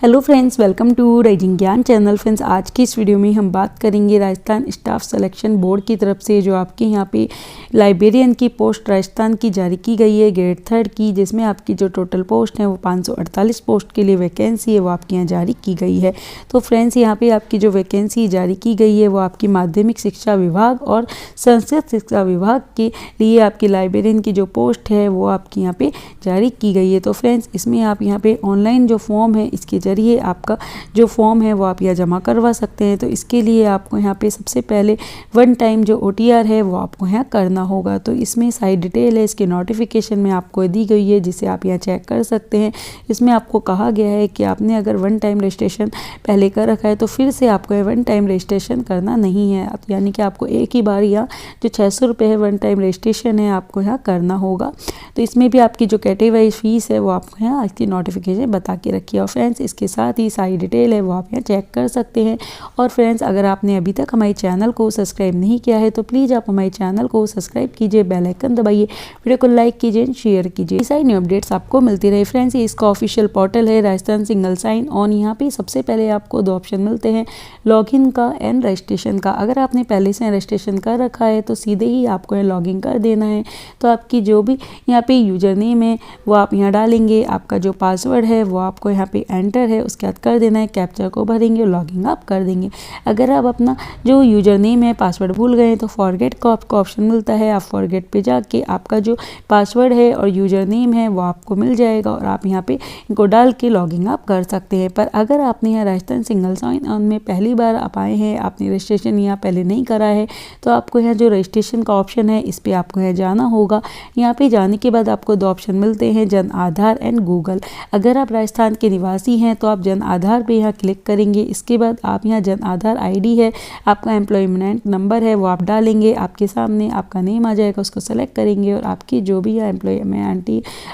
Hello friends, welcome to rising Gyan channel. Friends, आज की इस वीडियो में हम बात करेंगे राजस्थान स्टाफ सिलेक्शन बोर्ड की तरफ से जो आपके यहाँ पे लाइब्रेरियन की पोस्ट राजस्थान की जारी की गई है ग्रेड 3 की, जिसमें आपकी जो टोटल पोस्ट है वो 548 पोस्ट के लिए वैकेंसी है वो आपके यहाँ जारी की गई है। तो फ्रेंड्स, यहाँ पे आपकी जो वैकेंसी जारी की गई है वो आपकी माध्यमिक शिक्षा विभाग और संस्कृत शिक्षा विभाग के लिए आपकी लाइब्रेरियन की जो पोस्ट है वो आपकी यहाँ पे जारी की गई है। तो फ्रेंड्स, इसमें आप यहाँ पे ऑनलाइन जो फॉर्म है इसके जरिए आपका जो फॉर्म है वो आप यहाँ जमा करवा सकते हैं। तो इसके लिए आपको यहाँ पे सबसे पहले वन टाइम जो OTR है वो आपको यहाँ करना होगा। तो इसमें सारी डिटेल है, इसके नोटिफिकेशन में आपको दी गई है जिसे आप यहाँ चेक कर सकते हैं। इसमें आपको कहा गया है कि आपने अगर वन टाइम रजिस्ट्रेशन पहले कर रखा है तो फिर से आपको वन टाइम रजिस्ट्रेशन करना नहीं है, यानी कि आपको एक ही बार यहाँ जो 600 रुपये है वन टाइम रजिस्ट्रेशन है आपको यहाँ करना होगा। तो इसमें भी आपकी जो कैटेगरी फीस है वो आपको यहाँ इसकी नोटिफिकेशन बता के रखी है। और फ्रेंड्स, इसके साथ ही सारी डिटेल है वो आप यहाँ चेक कर सकते हैं। और फ्रेंड्स, अगर आपने अभी तक हमारे चैनल को सब्सक्राइब नहीं किया है तो प्लीज़ आप हमारे चैनल को सब्सक्राइब कीजिए, बेल आइकन दबाइए, वीडियो को लाइक कीजिए, शेयर कीजिए, सारी न्यू अपडेट्स आपको मिलती रहे। फ्रेंड्स, ये इसका ऑफिशियल पोर्टल है राजस्थान सिंगल साइन ऑन। यहाँ पे सबसे पहले आपको 2 ऑप्शन मिलते हैं, लॉगिन का एंड रजिस्ट्रेशन का। अगर आपने पहले से रजिस्ट्रेशन कर रखा है तो सीधे ही आपको यहाँ लॉगिन कर देना है। तो आपकी जो भी यहाँ पे यूजर नेम है वो आप यहाँ डालेंगे, आपका जो पासवर्ड है वो आपको यहाँ पे एंटर है उसके बाद कर देना है, कैप्चा को भरेंगे और लॉगिन आप कर देंगे। अगर आप अपना जो यूजर नेम है पासवर्ड भूल गए तो फॉरगेट का आपको ऑप्शन मिलता है, आप फॉरगेट पे जाके आपका जो पासवर्ड है और यूजर नेम है वो आपको मिल जाएगा और आप यहाँ पे इनको डाल के लॉगिन आप कर सकते हैं। पर अगर आपने यहाँ राजस्थान सिंगल साइन ऑन में पहली बार आप आए हैं, आपने रजिस्ट्रेशन यहाँ पहले नहीं करा है, तो आपको यहाँ जो रजिस्ट्रेशन का ऑप्शन है इस पर आपको यहाँ जाना होगा। यहाँ पे जाने के बाद आपको 2 ऑप्शन मिलते हैं, जन आधार एंड गूगल। अगर आप राजस्थान के निवासी हैं तो आप जन आधार पे यहाँ क्लिक करेंगे। इसके बाद आप यहाँ जन आधार ID है, आपका एम्प्लॉयमेंट नंबर है वो आप डालेंगे, आपके सामने आपका नेम आ जाएगा, उसको सेलेक्ट करेंगे और आपकी जो भी एम्प्लॉयमेंट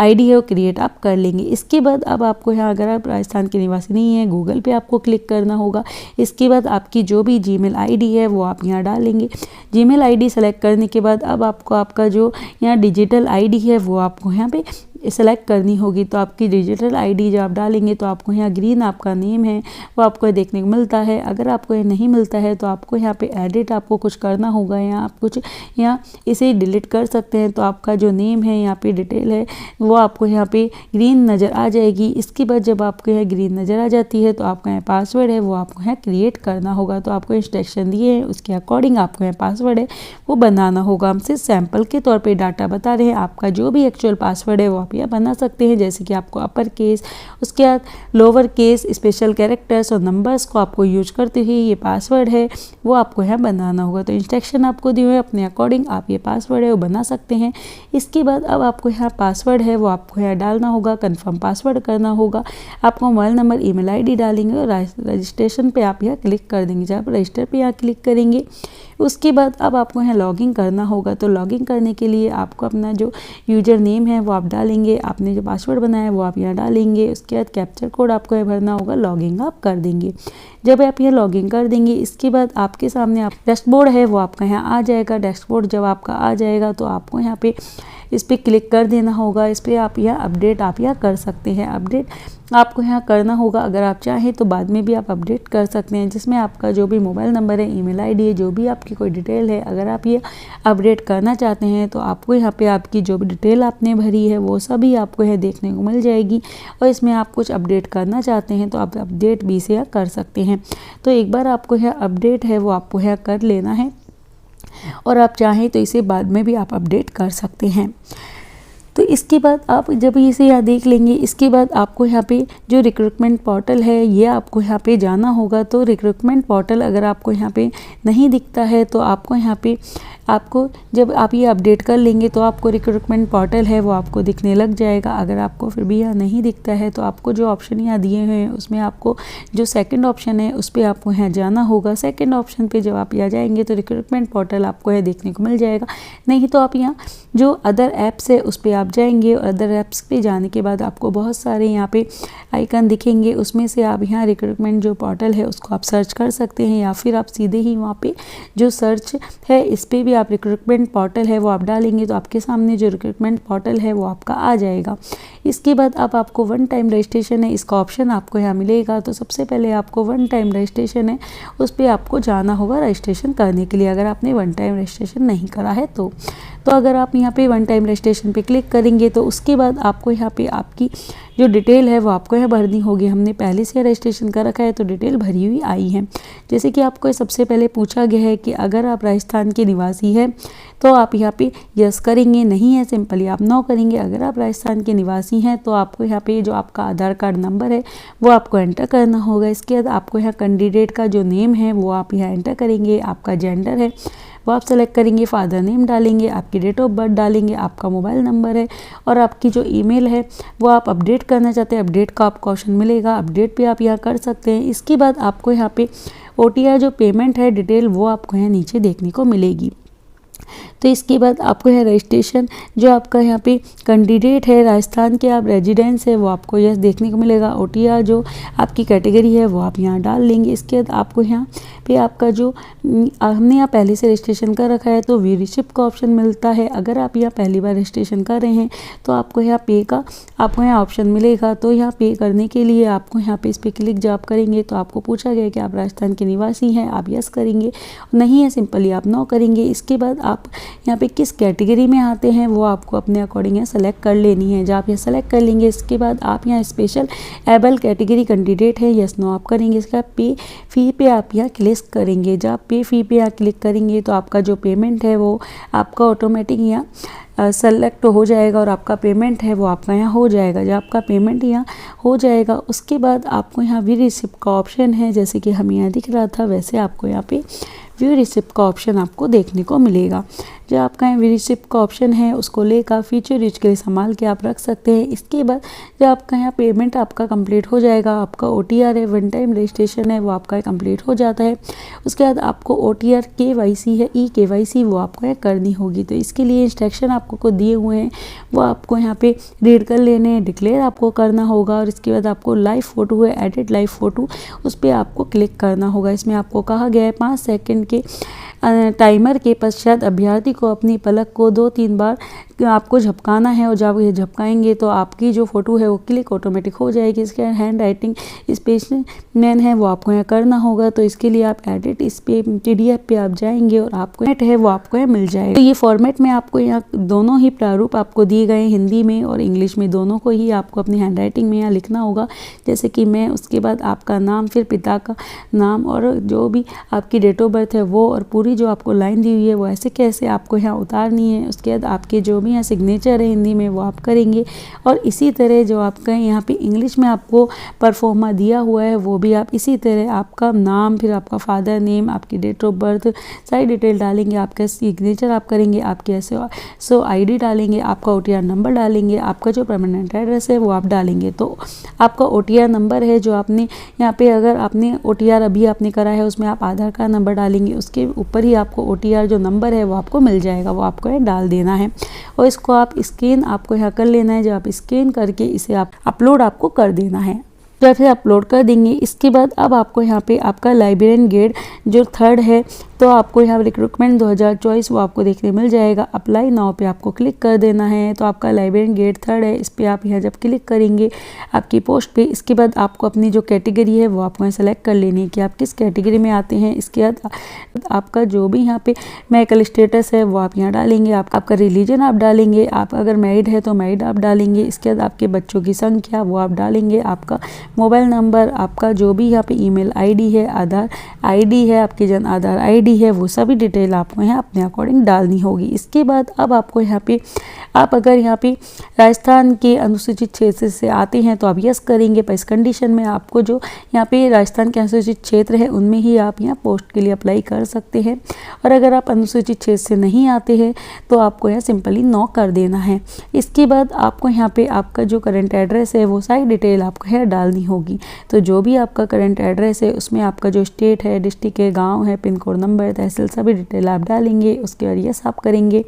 ID है वो क्रिएट आप कर लेंगे। इसके बाद अब आपको यहाँ अगर आप राजस्थान के निवासी नहीं है गूगल पे आपको क्लिक करना होगा। इसके बाद आपकी जो भी जीमेल ID है वो आप यहाँ डालेंगे। जीमेल ID सेलेक्ट करने के बाद अब आपको आपका जो यहाँ डिजिटल ID है वो आपको यहाँ पे सेलेक्ट करनी होगी। तो आपकी डिजिटल ID जब आप डालेंगे तो आपको यहाँ ग्रीन आपका नेम है वो आपको देखने को मिलता है। अगर आपको ये नहीं मिलता है तो आपको यहाँ पे एडिट आपको कुछ करना होगा, यहाँ आप कुछ यहाँ इसे डिलीट कर सकते हैं। तो आपका जो नेम है यहाँ पे डिटेल है वो आपको यहाँ पे ग्रीन नज़र आ जाएगी। इसके बाद जब आपको यहाँ ग्रीन नज़र आ जाती है तो आपका यहाँ पासवर्ड है वो आपको यहाँ क्रिएट करना होगा। तो आपको इंस्ट्रक्शन दिए हैं उसके अकॉर्डिंग आपको यहाँ पासवर्ड है वो बनाना होगा। हमसे सैम्पल के तौर पर डाटा बता रहे हैं, आपका जो भी एक्चुअल पासवर्ड है वो आप यहाँ बना सकते हैं, जैसे कि आपको अपर केस, उसके बाद लोअर केस, स्पेशल कैरेक्टर्स और नंबर्स को आपको यूज करते हुए ये पासवर्ड है वो आपको यहाँ बनाना होगा। तो इंस्ट्रक्शन आपको दिए हुए अपने अकॉर्डिंग आप ये पासवर्ड है वो बना सकते हैं। इसके बाद अब आपको यहाँ पासवर्ड है वो आपको यहाँ डालना होगा, कंफर्म पासवर्ड करना होगा। आपको मोबाइल नंबर, ईमेल ID डालेंगे और रजिस्ट्रेशन पे आप यहाँ क्लिक कर देंगे। जब आप रजिस्टर पे यहाँ क्लिक करेंगे उसके बाद अब आपको यहाँ लॉगिन करना होगा। तो लॉगिन करने के लिए आपको अपना जो यूजर नेम है वो आप डालेंगे, आपने जो पासवर्ड बनाया है वो आप यहाँ डालेंगे, उसके बाद कैप्चर कोड आपको यहाँ भरना होगा, लॉगिन आप कर देंगे। जब आप यहाँ लॉगिन कर देंगे इसके बाद आपके सामने आप डैशबोर्ड है वो आपका यहाँ आ जाएगा। डैशबोर्ड जब आपका आ जाएगा तो आपको यहाँ पे इस पर क्लिक कर देना होगा। इस पर आप यहाँ अपडेट आप यहाँ कर सकते हैं। अपडेट आपको यहाँ करना होगा, अगर आप चाहें तो बाद में भी आप अपडेट कर सकते हैं, जिसमें आपका जो भी मोबाइल नंबर है, ईमेल ID है, जो भी आपकी कोई डिटेल है, अगर आप ये अपडेट करना चाहते हैं तो आपको यहाँ पे आपकी जो भी डिटेल आपने भरी है वो सभी आपको यहाँ देखने को मिल जाएगी। और इसमें आप कुछ अपडेट करना चाहते हैं तो आप अपडेट भी से कर सकते हैं। तो एक बार आपको यहाँ अपडेट है वो आपको यहाँ कर लेना है और आप चाहें तो इसे बाद में भी आप अपडेट कर सकते हैं। तो इसके बाद आप जब इसे यहाँ देख लेंगे इसके बाद आपको यहाँ पे जो रिक्रूटमेंट पोर्टल है ये आपको यहाँ पे जाना होगा। तो रिक्रूटमेंट पोर्टल अगर आपको यहाँ पे नहीं दिखता है तो आपको यहाँ पे आपको जब आप ये अपडेट कर लेंगे तो आपको रिक्रूटमेंट पोर्टल है वो आपको दिखने लग जाएगा। अगर आपको फिर भी यहाँ नहीं दिखता है तो आपको जो ऑप्शन यहाँ दिए हुए हैं उसमें आपको जो सेकंड ऑप्शन है उस पर आपको यहाँ जाना होगा। सेकंड ऑप्शन पे जब आप यहाँ जाएंगे तो रिक्रूटमेंट पोर्टल आपको यहाँ देखने को मिल जाएगा। नहीं तो आप यहाँ जो अदर ऐप्स है उस पर आप आप जाएंगे और अदर ऐप्स पे जाने के बाद आपको बहुत सारे यहाँ पे आइकन दिखेंगे, उसमें से आप यहाँ रिक्रूटमेंट जो पोर्टल है उसको आप सर्च कर सकते हैं, या फिर आप सीधे ही वहाँ पे जो सर्च है इस पर भी आप रिक्रूटमेंट पोर्टल है वो आप डालेंगे तो आपके सामने जो रिक्रूटमेंट पोर्टल है वो आपका आ जाएगा। इसके बाद अब आपको वन टाइम रजिस्ट्रेशन है इसका ऑप्शन आपको यहाँ मिलेगा। तो सबसे पहले आपको वन टाइम रजिस्ट्रेशन है उस पर आपको जाना होगा रजिस्ट्रेशन करने के लिए, अगर आपने वन टाइम रजिस्ट्रेशन नहीं करा है तो अगर आप यहाँ पे वन टाइम रजिस्ट्रेशन पे क्लिक करेंगे तो उसके बाद आपको यहाँ पे आपकी जो डिटेल है वो आपको यहाँ भरनी होगी। हमने पहले से रजिस्ट्रेशन कर रखा है तो डिटेल भरी हुई आई है। जैसे कि आपको सबसे पहले पूछा गया है कि अगर आप राजस्थान के निवासी हैं तो आप यहाँ पे यस करेंगे, नहीं है सिंपली आप नो करेंगे। अगर आप राजस्थान के निवासी हैं तो आपको यहाँ पे जो आपका आधार कार्ड नंबर है वो आपको एंटर करना होगा। इसके बाद आपको यहाँ कैंडिडेट का जो नेम है वो आप यहाँ एंटर करेंगे, आपका जेंडर है वो आप सेलेक्ट करेंगे, फादर नेम डालेंगे, आपकी डेट ऑफ बर्थ डालेंगे, आपका मोबाइल नंबर है और आपकी जो ईमेल है वो आप अपडेट करना चाहते हैं, अपडेट का आपको ऑप्शन मिलेगा, अपडेट भी आप यहाँ कर सकते हैं। इसके बाद आपको यहाँ पे OTR जो पेमेंट है डिटेल वो आपको यहाँ नीचे देखने को मिलेगी। तो इसके बाद आपको यहाँ रजिस्ट्रेशन जो आपका यहाँ पे कैंडिडेट है राजस्थान के आप रेजिडेंस है वो आपको यह देखने को मिलेगा। OTR जो आपकी कैटेगरी है वो आप यहाँ डाल लेंगे। इसके बाद आपको यहाँ पे आपका जो हमने यहाँ पहले से रजिस्ट्रेशन कर रखा है तो वी रिसिप्ट का ऑप्शन मिलता है। अगर आप यहाँ पहली बार रजिस्ट्रेशन कर रहे हैं तो आपको यहाँ पे का आपको यहाँ ऑप्शन मिलेगा। तो यहाँ पे करने के लिए आपको यहाँ पे इस पर क्लिक जब आप करेंगे तो आपको पूछा गया कि आप राजस्थान के निवासी हैं, आप यस करेंगे, नहीं है सिंपली आप नो करेंगे। इसके बाद आप यहाँ पे किस कैटेगरी में आते हैं वो आपको अपने अकॉर्डिंग यहाँ सेलेक्ट कर लेनी है। जब आप यहाँ सेलेक्ट कर लेंगे इसके बाद आप यहाँ स्पेशल एबल कैटेगरी कैंडिडेट है यस नो आप करेंगे। इसका पे फी पे आप यहाँ क्लिक करेंगे। जब आप पे फी पे यहाँ क्लिक करेंगे तो आपका जो पेमेंट है वो आपका ऑटोमेटिक यहाँ सेलेक्ट हो जाएगा और आपका पेमेंट है वो आपका यहाँ हो जाएगा। जब आपका पेमेंट यहाँ हो जाएगा उसके बाद आपको यहाँ वी रिसिप्ट का ऑप्शन है, जैसे कि हमें यहाँ दिख रहा था वैसे आपको यहाँ पे व्यू रिसिप्ट का ऑप्शन आपको देखने को मिलेगा। जो आपका यहाँ व्यू रिसिप्ट का ऑप्शन है उसको लेकर फ्यूचर यूज के लिए संभाल के आप रख सकते हैं। इसके बाद जब आपका यहाँ पेमेंट आपका कंप्लीट हो जाएगा, आपका OTR है वन टाइम रजिस्ट्रेशन है वो आपका कंप्लीट हो जाता है। उसके बाद आपको OTR KYC है eKYC वो आपको यहाँ करनी होगी। तो इसके लिए इंस्ट्रक्शन आपको को दिए हुए हैं वो आपको यहाँ पे रीड कर लेने हैं, डिक्लेयर आपको करना होगा। और इसके बाद आपको लाइव फ़ोटो है एडिट लाइव फ़ोटो उस पर आपको क्लिक करना होगा। इसमें आपको कहा गया है 5 सेकंड के टाइमर के पश्चात अभ्यर्थी को अपनी पलक को 2-3 बार आपको झपकाना है और जब ये झपकाएंगे तो आपकी जो फ़ोटो है वो क्लिक ऑटोमेटिक हो जाएगी। इसके हैंड राइटिंग स्पेसिमेन है वो आपको यहाँ करना होगा। तो इसके लिए आप एडिट इस पे PDF पे आप जाएंगे और आपको है वो आपको यहाँ मिल जाएगा। तो ये फॉर्मेट में आपको यहाँ दोनों ही प्रारूप आपको दिए गए हिंदी में और इंग्लिश में, दोनों को ही आपको अपनी हैंड राइटिंग में यहाँ लिखना होगा। जैसे कि मैं, उसके बाद आपका नाम, फिर पिता का नाम और जो भी आपकी डेट ऑफ बर्थ है वो, और पूरी जो आपको लाइन दी हुई है वो ऐसे कैसे आपको यहाँ उतारनी है। उसके बाद आपके जो यहाँ सिग्नेचर है हिंदी में वो आप करेंगे और इसी तरह जो आपका यहाँ पे इंग्लिश में आपको परफॉर्मा दिया हुआ है वो भी आप इसी तरह आपका नाम, फिर आपका फादर नेम, आपकी डेट ऑफ बर्थ सारी डिटेल डालेंगे, आपका सिग्नेचर आप करेंगे, आपके SO ID डालेंगे, आपका OTR नंबर डालेंगे, आपका जो परमानेंट एड्रेस है वो आप डालेंगे। तो आपका OTR नंबर है जो आपने यहाँ पे अगर आपने OTR अभी आपने करा है उसमें आप आधार कार्ड नंबर डालेंगे, उसके ऊपर ही आपको OTR जो नंबर है वो आपको मिल जाएगा, वो आपको यहाँ डाल देना है और इसको आप स्कैन आपको यहाँ कर लेना है। जब आप स्कैन करके इसे आप अपलोड आपको कर देना है, जब फिर अपलोड कर देंगे इसके बाद अब आपको यहाँ पे आपका लाइब्रेरियन ग्रेड जो 3rd है तो आपको यहाँ रिक्रूटमेंट 2024 वो आपको देखने मिल जाएगा। अप्लाई नाउ पे आपको क्लिक कर देना है। तो आपका लाइब्रेरियन ग्रेड 3rd है, इस पर आप यहाँ जब क्लिक करेंगे आपकी पोस्ट पे, इसके बाद आपको अपनी जो कैटेगरी है वो आपको यहाँ सेलेक्ट कर लेनी है कि आप किस कैटेगरी में आते हैं। इसके बाद आपका जो भी यहाँ पे मेडिकल स्टेटस है वो आप यहाँ डालेंगे, आपका रिलीजन आप डालेंगे, आप अगर मैरिड है तो मैरिड आप डालेंगे। इसके बाद आपके बच्चों की संख्या वो आप डालेंगे, आपका मोबाइल नंबर, आपका जो भी यहाँ पे ईमेल ID है, आधार ID है, आपकी जन आधार ID है, वो सभी डिटेल आपको यहाँ अपने अकॉर्डिंग डालनी होगी। इसके बाद अब आपको यहाँ पे आप अगर यहाँ पे राजस्थान के अनुसूचित क्षेत्र से आते हैं तो आप यस करेंगे, पर इस कंडीशन में आपको जो यहाँ पे राजस्थान के अनुसूचित क्षेत्र है उनमें ही आप यहाँ पोस्ट के लिए अप्लाई कर सकते हैं। और अगर आप अनुसूचित क्षेत्र से नहीं आते हैं तो आपको यहाँ सिंपली नो कर देना है। इसके बाद आपको यहाँ पे आपका जो करंट एड्रेस है वो सारी डिटेल आपको यहाँ डालनी होगी। तो जो भी आपका करंट एड्रेस है उसमें आपका जो स्टेट है, डिस्ट्रिक्ट है, गांव है, पिन कोड, नंबर, तहसील, सभी डिटेल आप डालेंगे। उसके बाद यस आप करेंगे।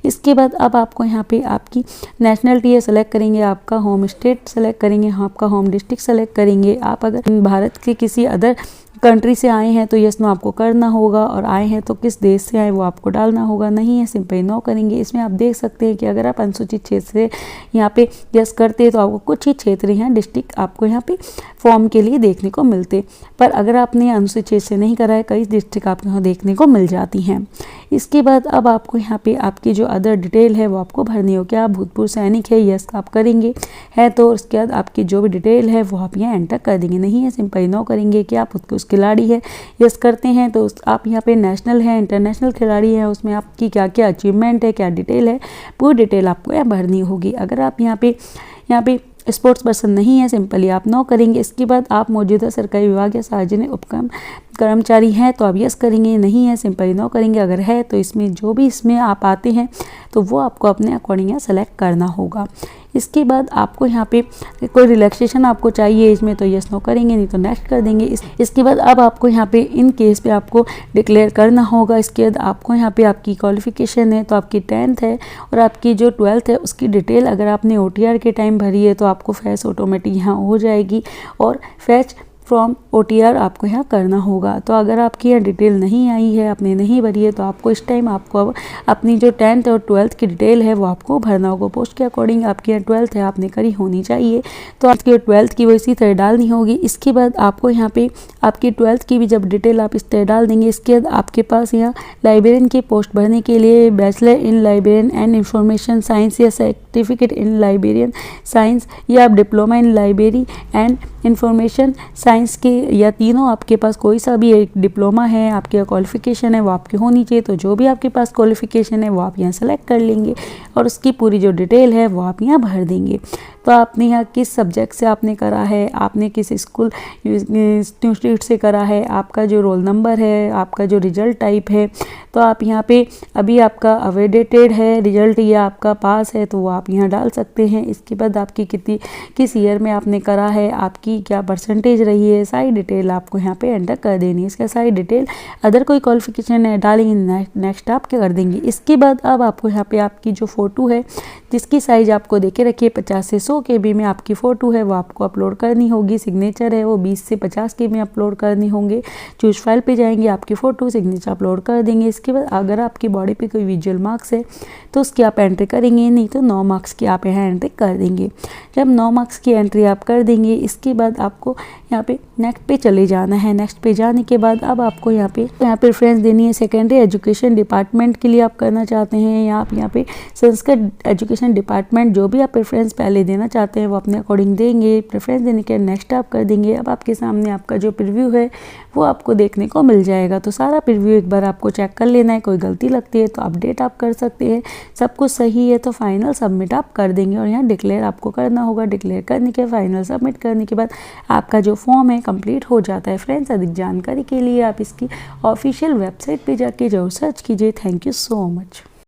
इसके बाद अब आपको यहाँ पे आपकी नेशनलिटी सेलेक्ट करेंगे, आपका होम स्टेट सेलेक्ट करेंगे, आपका होम डिस्ट्रिक्ट सेलेक्ट करेंगे। आप अगर भारत के किसी अदर कंट्री से आए हैं तो यस नो आपको करना होगा, और आए हैं तो किस देश से आए वो आपको डालना होगा। नहीं है सिंपली नो करेंगे। इसमें आप देख सकते हैं कि अगर आप अनुसूचित क्षेत्र से यहाँ पे यस करते हैं तो आपको कुछ ही क्षेत्र यहाँ डिस्ट्रिक्ट आपको यहाँ पे फॉर्म के लिए देखने को मिलते, पर अगर आपने अनुसूचित क्षेत्र से नहीं करा है कई डिस्ट्रिक्ट आपको यहाँ देखने को मिल जाती हैं। इसके बाद अब आपको यहाँ पे आपकी जो अदर डिटेल है वो आपको भरनी हो। क्या आप भूतपूर्व सैनिक है, यस आप करेंगे, है तो उसके बाद आपकी जो भी डिटेल है वो आप यहाँ एंटर कर देंगे। नहीं है सिंपली नो करेंगे। कि आप उस खिलाड़ी है, यस करते हैं तो आप यहाँ पे नेशनल है, इंटरनेशनल खिलाड़ी है, उसमें आपकी क्या क्या अचीवमेंट है, क्या डिटेल है, पूरी डिटेल आपको यहाँ भरनी होगी। अगर आप यहाँ पे स्पोर्ट्स पर्सन नहीं है सिंपली आप नो करेंगे। इसके बाद आप मौजूदा सरकारी विभाग या सार्वजनिक उपक्रम कर्मचारी हैं तो आप यस करेंगे, नहीं है सिंपली नो करेंगे। अगर है तो इसमें जो भी इसमें आप आते हैं तो वो आपको अपने अकॉर्डिंग यहाँ सेलेक्ट करना होगा। इसके बाद आपको यहाँ पे कोई रिलैक्सेशन आपको चाहिए इसमें तो यस नो करेंगे, नहीं तो नेक्स्ट कर देंगे। इसके बाद अब आपको यहाँ पे इन केस पे आपको डिक्लेयर करना होगा। इसके बाद आपको यहाँ पे आपकी क्वालिफिकेशन है तो आपकी 10th है और आपकी जो 12th है उसकी डिटेल अगर आपने OTR के टाइम भरी है तो आपको फैच ऑटोमेटिक यहाँ हो जाएगी, और फैच फ्रॉम OTR आपको यहाँ करना होगा। तो अगर आपकी यहाँ डिटेल नहीं आई है, आपने नहीं भरी है, तो आपको इस टाइम आपको अब अपनी जो 10th और 12th की डिटेल है वो आपको भरना होगा। पोस्ट के अकॉर्डिंग आपकी यहाँ 12th है आपने करी होनी चाहिए, तो आपकी 12th की वो इसी तरह डालनी होगी। इसके बाद आपको यहाँ पे आपकी 12th की भी जब डिटेल आप इस तरह डाल देंगे, इसके बाद आपके पास यहाँ लाइब्रेरियन की पोस्ट भरने के लिए bachelor in librarian and information science या सर्टिफिकेट इन लाइब्रेरियन साइंस, या आप diploma in library and information science के, या तीनों आपके पास कोई सा भी एक डिप्लोमा है, आपकी क्वालिफिकेशन है वो आपकी होनी चाहिए। तो जो भी आपके पास क्वालिफिकेशन है वो आप यहाँ सेलेक्ट कर लेंगे और उसकी पूरी जो डिटेल है वो आप यहाँ भर देंगे। तो आपने यहाँ किस सब्जेक्ट से आपने करा है, आपने किस स्कूल इंस्टीट्यूट से करा है, आपका जो रोल नंबर है, आपका जो रिजल्ट टाइप है, तो आप यहाँ पे अभी आपका अवेडेटेड है रिजल्ट या आपका पास है तो वो आप यहाँ डाल सकते हैं। इसके बाद आपकी किस ईयर में आपने करा है, आपकी क्या परसेंटेज रही है, सारी डिटेल आपको यहाँ पे एंटर कर देनी है। इसका सारी डिटेल अदर कोई क्वालिफिकेशन है डालेंगे, नेक्स्ट आप क्या कर देंगे। इसके बाद अब आपको यहाँ पे आपकी जो फ़ोटो है जिसकी साइज़ आपको देखे रखिए 50 से 100 KB में आपकी फ़ोटो है वो आपको अपलोड करनी होगी। सिग्नेचर है वो 20 से 50 KB में अपलोड करनी होंगे। चूज फाइल पे जाएंगे, आपकी फ़ोटो सिग्नेचर अपलोड कर देंगे। इसके बाद अगर आपकी बॉडी पे कोई विजुअल मार्क्स है तो उसकी आप एंट्री करेंगे, नहीं तो 9 मार्क्स की आप यहाँ एंट्री कर देंगे। जब 9 मार्क्स की एंट्री आप कर देंगे इसके बाद आपको यहाँ पे नेक्स्ट पे चले जाना है। नेक्स्ट पे जाने के बाद अब आपको यहाँ पे प्रेफरेंस देनी है सेकेंडरी एजुकेशन डिपार्टमेंट के लिए आप करना चाहते हैं, या आप यहाँ पे संस्कृत एजुकेशन डिपार्टमेंट जो भी आप प्रेफरेंस पहले देना चाहते हैं वो अपने अकॉर्डिंग देंगे। प्रेफरेंस देने के नेक्स्ट आप कर देंगे। अब आपके सामने आपका जो प्रीव्यू है वो आपको देखने को मिल जाएगा। तो सारा प्रीव्यू एक बार आपको चेक कर लेना है, कोई गलती लगती है तो अपडेट आप कर सकते हैं। सब कुछ सही है तो फाइनल सबमिट आप कर देंगे और यहाँ डिक्लेयर आपको करना होगा। डिक्लेयर करने के फाइनल सबमिट करने के बाद आपका जो फॉर्म है कंप्लीट हो जाता है। फ्रेंड्स, अधिक जानकारी के लिए आप इसकी ऑफिशियल वेबसाइट पे जाके जरूर सर्च कीजिए। Thank you so much.